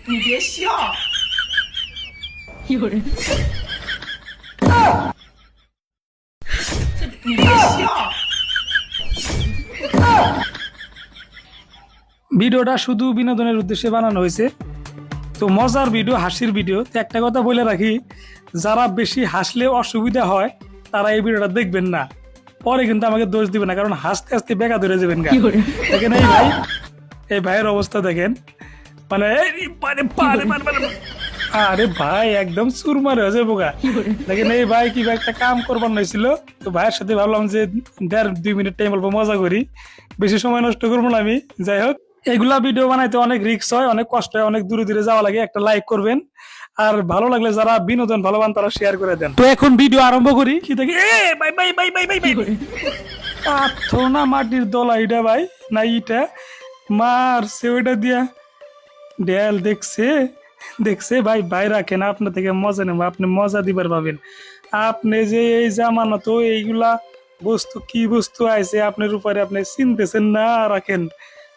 你别笑。有人，你别笑。 ভিডিওটা শুধু বিনোদনের উদ্দেশ্যে বানানো হয়েছে, তো মজার ভিডিও, হাসির ভিডিও। তো একটা কথা বলে রাখি, যারা বেশি হাসলে অসুবিধা হয় তারা এই ভিডিওটা দেখবেন না, পরে কিন্তু আমাকে দোষ দিবেন না, কারণ হাসতে হাসতে বেকা ধরে যাবেন গা। দেখেন এই ভাই, এই ভাইয়ের অবস্থা দেখেন, মানে আরে ভাই একদম চুরমার হয়ে যাবো গা। দেখেন এই ভাই কি একটা কাম করবার নইছিল, তো ভাইয়ের সাথে ভাবলাম যে 1.5-2 মিনিট টাইম অল্প মজা করি, বেশি সময় নষ্ট করবো না আমি। যাই হোক, এগুলা ভিডিও বানাইতে অনেক রিস্ক হয়, অনেক কষ্ট হয়, অনেক দূরে দূরে যাওয়া লাগে। একটা লাইক করবেন, আর ভালো লাগলে যারা বিনোদন ভালো পান তারা শেয়ার করে দেন। তো এখন ভিডিও আরম্ভ করি। কি দেখি ভাই ভাই ভাই ভাই ভাই ভাই পাথর না মাটির দলা এটা ভাই, না ইটা মারছে ওইটা দিয়া ডেল দেখছে দেখছে ভাই। ভাই রাখেন, আপনার থেকে মজা নেব, আপনি মজা দিবার পাবেন। আপনি যে এই জামানো তো এইগুলা বস্তু কি বস্তু আইছে আপনার উপরে, আপনি চিনতেছেন না। রাখেন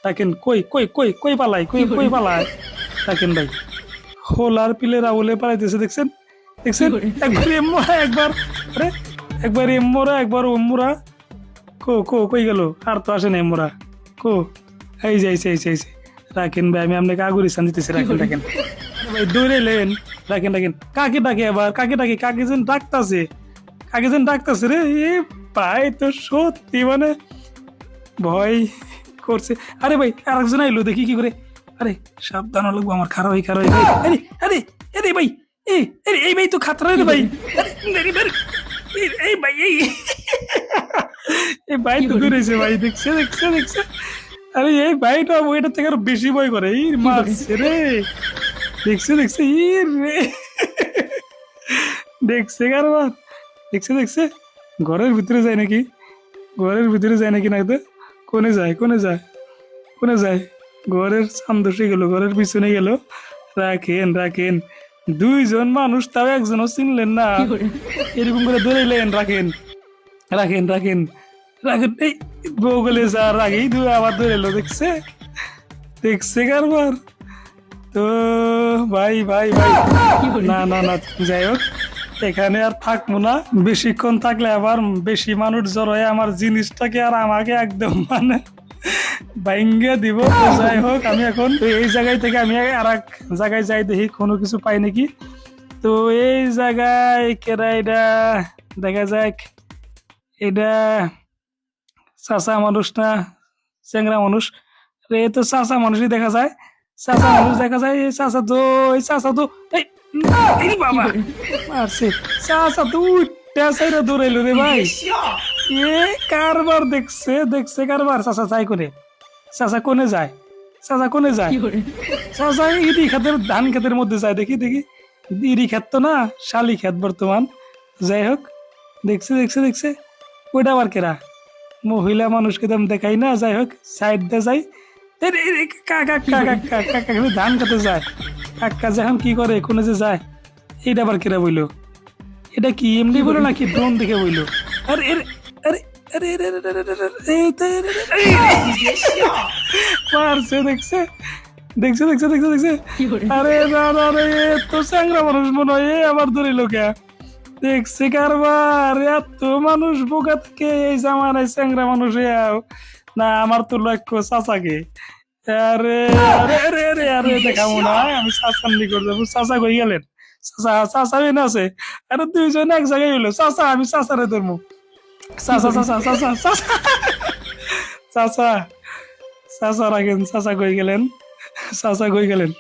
রাখেন, কই কই কই কই পালাই, কই কই পালাই, রাখেন ভাই। হোলার পিলেরা ওলে পালাইতেছে, দেখছেন দেখছেন, একবার এমরা একবার, আরে একবার এমরা একবার ওমরা। কো কো কই গেল, আর তো আসে না এমরা। কো এই যাইছে এই যাইছে। রাখেন ভাই, আমি আপনাকে আগুরি সান দিতেছি। রাখেন রাখেন ভাই, দৌড়ে লেন। রাখেন রাখেন, কাকে ডাকে আবার, কাকে ডাকে, কাকে যেন ডাকতাছে, কাকে যেন ডাকতাছে রে। এ ভাই তো সত্যি মানে ভয় করছে। আরে ভাই আরেকজন আইলো, দেখি কি করে। আরে সাবধান লাগবো আমার, খারাপ হই খারাপ হই। আরে আরে আরে ভাই, এই ভাই তো খাতরা রে ভাই। এই ভাই এই ভাই তো দূরেছে ভাই, দেখছে দেখছে দেখছে। আরে এই ভাইটা ওইটা থেকে আরো বেশি ভয় করে, এই মারছে রে। দেখছে দেখছে ই রে, দেখছে কারবার, দেখছে দেখছে। ঘরের ভিতরে যায় নাকি, ঘরের ভিতরে যায় নাকি, না তো কোনে যায় কোনে যায় কোনে যায়। ঘরের সামদোষে গেল, ঘরের পিছনে গেল। রাখেন রাখেন, দুইজন মানুষ, তাও একজনও চিনলেন না, এরকম করে ধরেলেন। রাখেন রাখেন রাখেন রাখেন, এই বগলে যার আগেই আবার ধরে এলো, দেখছে দেখছে কারবার। তো ভাই ভাই ভাই, না না না, যাই হোক, এখানে আর থাকবো না। বেশিক্ষণ থাকলে আবার বেশি মানুষ জড় হয়ে আমার জিনিসটাকে আর আমাকে একদম মানে ভাঙ্গে দিব। তো যাই হোক, আমি এখন এই জায়গায় থেকে আমি আর এক জায়গায় যাই, দেখি কোনো কিছু পাই নাকি। তো এই জায়গায় কেরা এটা দেখা যাক, এটা চাচা মানুষ না চ্যাংরা মানুষ রে, তো চাচা মানুষই দেখা যায়, চাচা মানুষ দেখা যায়। এই চাচা তো এই বাবা মারছে, চাচা তো উঠটা সাইরা দৌড়াইলো রে 你 ভাই। 别笑。 এ কারবার দেখছে দেখছে কারবার। চাচা যাই করে, চাচা কোনে যায়, চাচা কোনে যায়, চাচা ইরি খাতের ধান খেতের মধ্যে যায়। দেখি দেখি, ইরি খেত তো না, শালি খেত বর্তমান। যাই হোক, দেখছে দেখছে দেখছে। ওইটা আবার কেরা, মহিলা মানুষকে তো আমি দেখাই না। যাই হোক, সাইড দিয়ে যাই। কাকা কাকা কাকা কাকা ধান খেতে যায়। কাকা যখন কি করে, কোনে যে যায়, এইটা আবার কেরা বইলো। এটা কি এমনি বলো নাকি ড্রোন দেখে বইলো। আরে আরে আরে আরে আরে আরে আরে আরে, এই তো你别笑。 মারছে, দেখছে দেখছে দেখছে দেখছে দেখছে। আরে না না রে, তো চ্যাংরা মানুষ মনে হয়, আবার ধরে লোকে দেখছে কারবার। এত মানুষ বোকা থেকে এই জামানায় চ্যাংরা মানুষ না। আমার তো লক্ষ্য চাচাকে। আরে আরে আরে আরে আরে, দেখাবো না আমি, চাচার নিকট যাবো। চাচা কই গেলেন, চাচা চাচা এনে আছে। আরে দুইজন এক জায়গায় হইলো, চাচা আমি চাচারে ধরবো। চাচা চাচা চাচা চাচা চাচা চাচা রাখেন, চাচা কই গেলেন, চাচা কই গেলেন।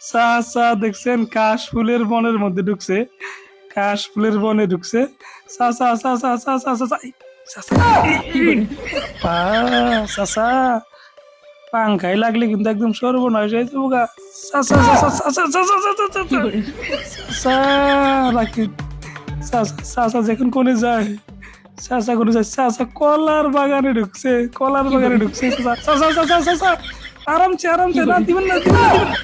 চাচা দেখছেন কাশ ফুলের বনের মধ্যে ঢুকছে, কাশ ফুলের বনে ঢুকছে। চাচা চাচা চাচা চাচা চাচা পাংখাই লাগলে কিন্তু একদম সর্বনাশ হয়ে যাবো গা। চাচা চাচা চাচা চাচা চাচা চাচা চাচা রাখেন। চাচা চাচা যখন কোনে যায়, চাচা কোনে যায়, চাচা কলার বাগানে ঢুকছে, কলার বাগানে ঢুকছে। চাচা চাচা চাচা আরামছে আরামছে, না দিবেন না দিবেন না দিবেন না।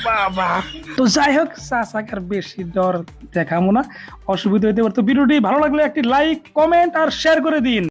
বাবা, তো যাই হোক, চাচাকে আর বেশি ডর দেখাবো না, অসুবিধা হইতে পারতো। ভিডিওটি ভালো লাগলে একটি লাইক, কমেন্ট আর শেয়ার করে দিন।